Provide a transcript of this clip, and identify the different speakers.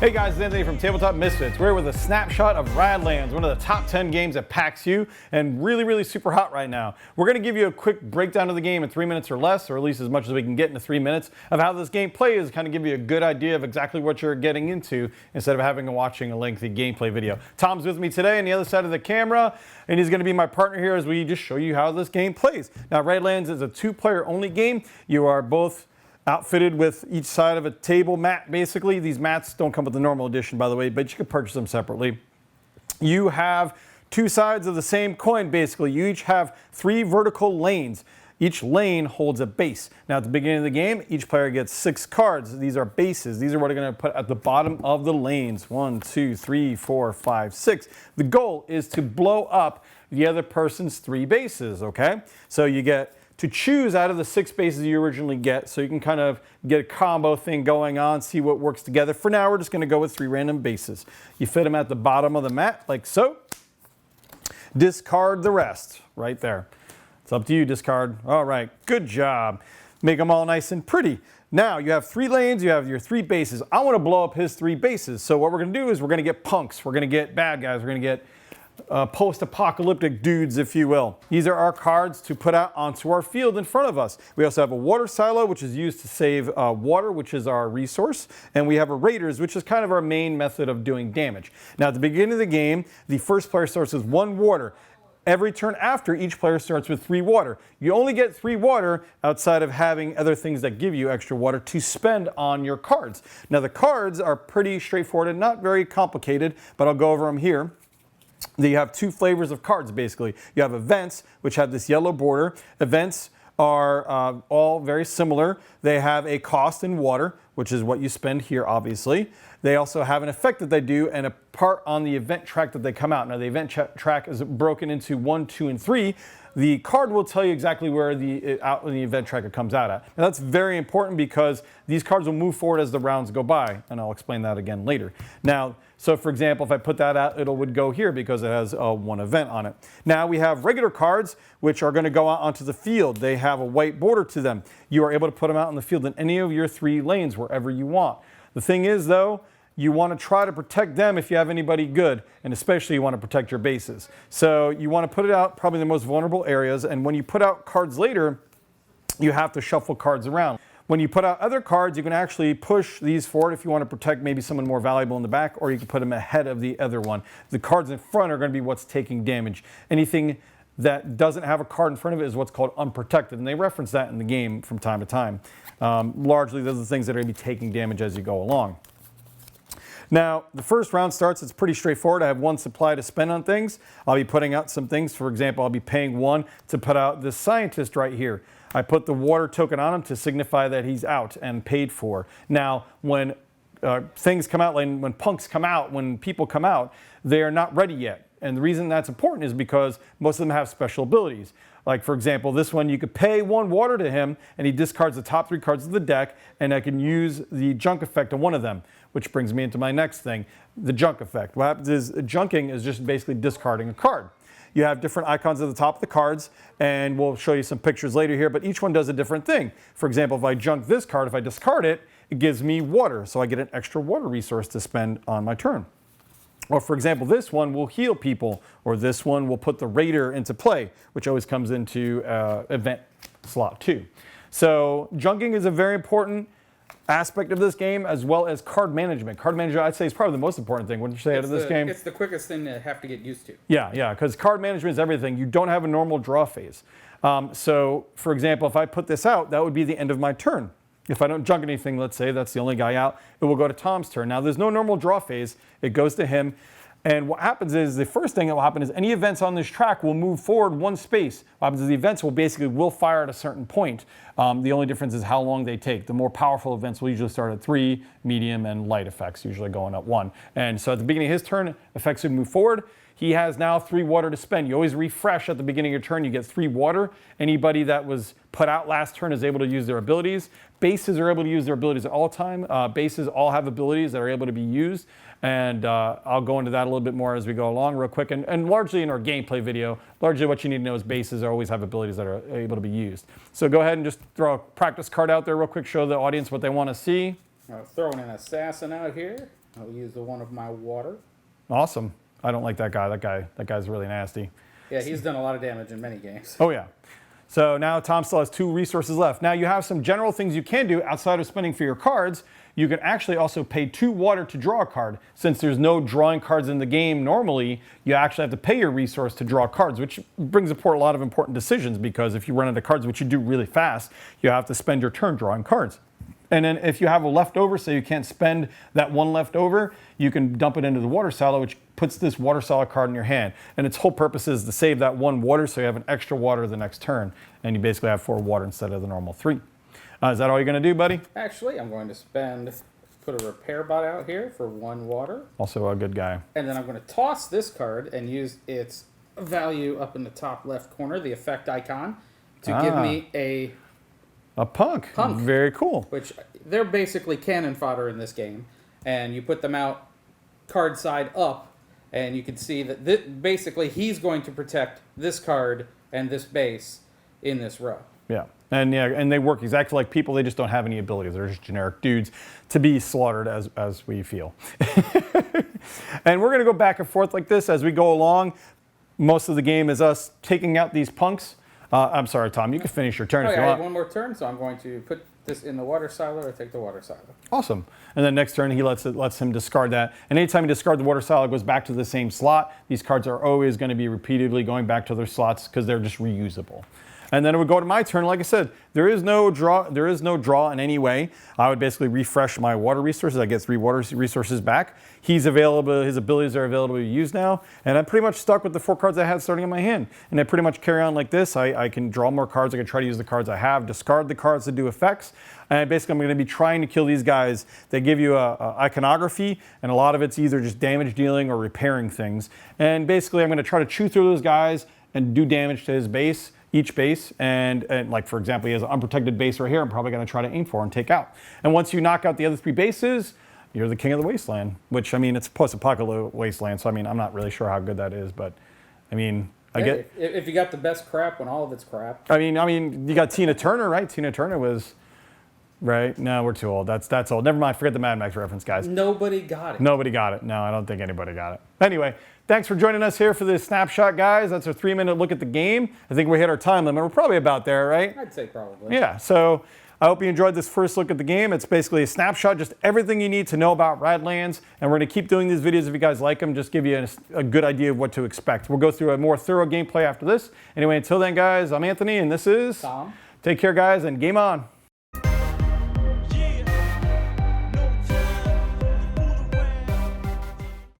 Speaker 1: Hey guys, it's Anthony from Tabletop Misfits. We're with a snapshot of Radlands, one of the top 10 games at PAX U, and really super hot right now. We're going to give you a quick breakdown of the game in 3 minutes or less, or at least as much as we can get into 3 minutes, of how this game plays, kind of give you a good idea of exactly what you're getting into, instead of having and watching a lengthy gameplay video. Tom's with me today on the other side of the camera, and he's going to be my partner here as we just show you how this game plays. Now, Radlands is a 2-player only game. You are both outfitted with each side of a table mat, basically. These mats don't come with the normal edition, by the way, but you can purchase them separately. You have 2 sides of the same coin, basically. You each have 3 vertical lanes. Each lane holds a base. Now, at the beginning of the game, each player gets 6 cards. These are bases. These are what are going to put at the bottom of the lanes. 1, 2, 3, 4, 5, 6. The goal is to blow up the other person's 3 bases, okay? So you get to choose out of the 6 bases you originally get, so you can kind of get a combo thing going on, see what works together. For now, we're just going to go with 3 random bases. You fit them at the bottom of the mat, like so. Discard the rest, right there. It's up to you, discard. All right, good job. Make them all nice and pretty. Now, you have 3 lanes, you have your 3 bases. I want to blow up his 3 bases, so what we're going to do is we're going to get punks, we're going to get bad guys, we're going to get post-apocalyptic dudes, if you will. These are our cards to put out onto our field in front of us. We also have a water silo, which is used to save water, which is our resource. And we have a raiders, which is kind of our main method of doing damage. Now, at the beginning of the game, the first player starts with 1 water. Every turn after, each player starts with 3 water. You only get 3 water outside of having other things that give you extra water to spend on your cards. Now, the cards are pretty straightforward and not very complicated, but I'll go over them here. You have 2 flavors of cards, basically. You have events, which have this yellow border. Events are all very similar. They have a cost in water, which is what you spend here, obviously. They also have an effect that they do and a part on the event track that they come out. Now, the event track is broken into 1, 2, and 3. The card will tell you exactly where the event track it comes out at. Now, that's very important because these cards will move forward as the rounds go by, and I'll explain that again later. Now, so for example, if I put that out, it would go here because it has 1 event on it. Now we have regular cards, which are going to go out onto the field. They have a white border to them. You are able to put them out in the field in any of your 3 lanes, wherever you want. The thing is, though, you want to try to protect them if you have anybody good, and especially you want to protect your bases. So you want to put it out probably in the most vulnerable areas, and when you put out cards later, you have to shuffle cards around. When you put out other cards, you can actually push these forward if you want to protect maybe someone more valuable in the back, or you can put them ahead of the other one. The cards in front are going to be what's taking damage. Anything that doesn't have a card in front of it is what's called unprotected, and they reference that in the game from time to time. Largely, those are the things that are going to be taking damage as you go along. Now, the first round starts, it's pretty straightforward. I have 1 supply to spend on things. I'll be putting out some things. For example, I'll be paying 1 to put out this scientist right here. I put the water token on him to signify that he's out and paid for. Now, when things come out, like when punks come out, when people come out, they are not ready yet. And the reason that's important is because most of them have special abilities. Like, for example, this one, you could pay 1 water to him, and he discards the top 3 cards of the deck, and I can use the junk effect on one of them, which brings me into my next thing, the junk effect. What happens is junking is just basically discarding a card. You have different icons at the top of the cards, and we'll show you some pictures later here, but each one does a different thing. For example, if I junk this card, if I discard it, it gives me water, so I get an extra water resource to spend on my turn. Or for example, this one will heal people, or this one will put the raider into play, which always comes into event slot 2. So junking is a very important aspect of this game, as well as card management. Card management, I'd say, is probably the most important thing. Wouldn't you say, out of this game?
Speaker 2: It's the quickest thing to have to get used to.
Speaker 1: Yeah, because card management is everything. You don't have a normal draw phase. So, for example, if I put this out, that would be the end of my turn. If I don't junk anything, let's say that's the only guy out, it will go to Tom's turn. Now, there's no normal draw phase. It goes to him. And what happens is, the first thing that will happen is any events on this track will move forward 1 space. What happens is the events will fire at a certain point. The only difference is how long they take. The more powerful events will usually start at 3, medium, and light effects usually going up 1. And so at the beginning of his turn, effects would move forward. He has now 3 water to spend. You always refresh at the beginning of your turn. You get 3 water. Anybody that was put out last turn is able to use their abilities. Bases are able to use their abilities at all time. Bases all have abilities that are able to be used. And I'll go into that a little bit more as we go along real quick. And largely in our gameplay video, largely what you need to know is bases always have abilities that are able to be used. So go ahead and just throw a practice card out there real quick, show the audience what they want to see.
Speaker 2: Throwing an assassin out here. I'll use the one of my water.
Speaker 1: Awesome. I don't like that guy. That guy's really nasty.
Speaker 2: Yeah, he's done a lot of damage in many games.
Speaker 1: Oh yeah. So now Tom still has 2 resources left. Now you have some general things you can do outside of spending for your cards. You can actually also pay 2 water to draw a card. Since there's no drawing cards in the game normally, you actually have to pay your resource to draw cards, which brings up a lot of important decisions, because if you run out of cards, which you do really fast, you have to spend your turn drawing cards. And then if you have a leftover, so you can't spend that one leftover, you can dump it into the water silo, which puts this water silo card in your hand. And its whole purpose is to save that 1 water so you have an extra water the next turn. And you basically have 4 water instead of the normal 3. Is that all you're going to do, buddy?
Speaker 2: Actually, I'm going to put a repair bot out here for 1 water.
Speaker 1: Also a good guy.
Speaker 2: And then I'm going to toss this card and use its value up in the top left corner, the effect icon, to give me a
Speaker 1: punk. Very cool.
Speaker 2: Which they're basically cannon fodder in this game. And you put them out card side up, and you can see that basically he's going to protect this card and this base in this row.
Speaker 1: Yeah. And they work exactly like people. They just don't have any abilities. They're just generic dudes to be slaughtered as we feel. And we're going to go back and forth like this as we go along. Most of the game is us taking out these punks. I'm sorry, Tom. You can finish your turn if you
Speaker 2: I
Speaker 1: want.
Speaker 2: have 1 more turn, so I'm going to put this in the water silo or take the water silo.
Speaker 1: Awesome. And then next turn, he lets him discard that. And anytime you discard the water silo, it goes back to the same slot. These cards are always going to be repeatedly going back to their slots because they're just reusable. And then it would go to my turn. Like I said, there is no draw in any way. I would basically refresh my water resources. I get 3 water resources back. He's available, his abilities are available to use now. And I'm pretty much stuck with the 4 cards I had starting in my hand. And I pretty much carry on like this. I can draw more cards. I can try to use the cards I have, discard the cards that do effects. And basically I'm going to be trying to kill these guys. They give you a iconography, and a lot of it's either just damage dealing or repairing things. And basically I'm going to try to chew through those guys and do damage to his base. Each base, and like for example, he has an unprotected base right here. I'm probably going to try to aim for and take out. And once you knock out the other 3 bases, you're the king of the wasteland. Which, I mean, it's post-apocalyptic wasteland, so I mean, I'm not really sure how good that is, but I mean, I get.
Speaker 2: If you got the best crap when all of it's crap.
Speaker 1: I mean, you got Tina Turner, right? Tina Turner was. Right? No, we're too old. That's old. Never mind. Forget the Mad Max reference, guys.
Speaker 2: Nobody got it.
Speaker 1: Nobody got it. No, I don't think anybody got it. Anyway, thanks for joining us here for this snapshot, guys. That's our 3-minute look at the game. I think we hit our time limit. We're probably about there, right?
Speaker 2: I'd say probably.
Speaker 1: Yeah. So I hope you enjoyed this first look at the game. It's basically a snapshot, just everything you need to know about Radlands. And we're going to keep doing these videos if you guys like them, just give you a good idea of what to expect. We'll go through a more thorough gameplay after this. Anyway, until then, guys, I'm Anthony, and this is
Speaker 2: Tom.
Speaker 1: Take care, guys, and game on.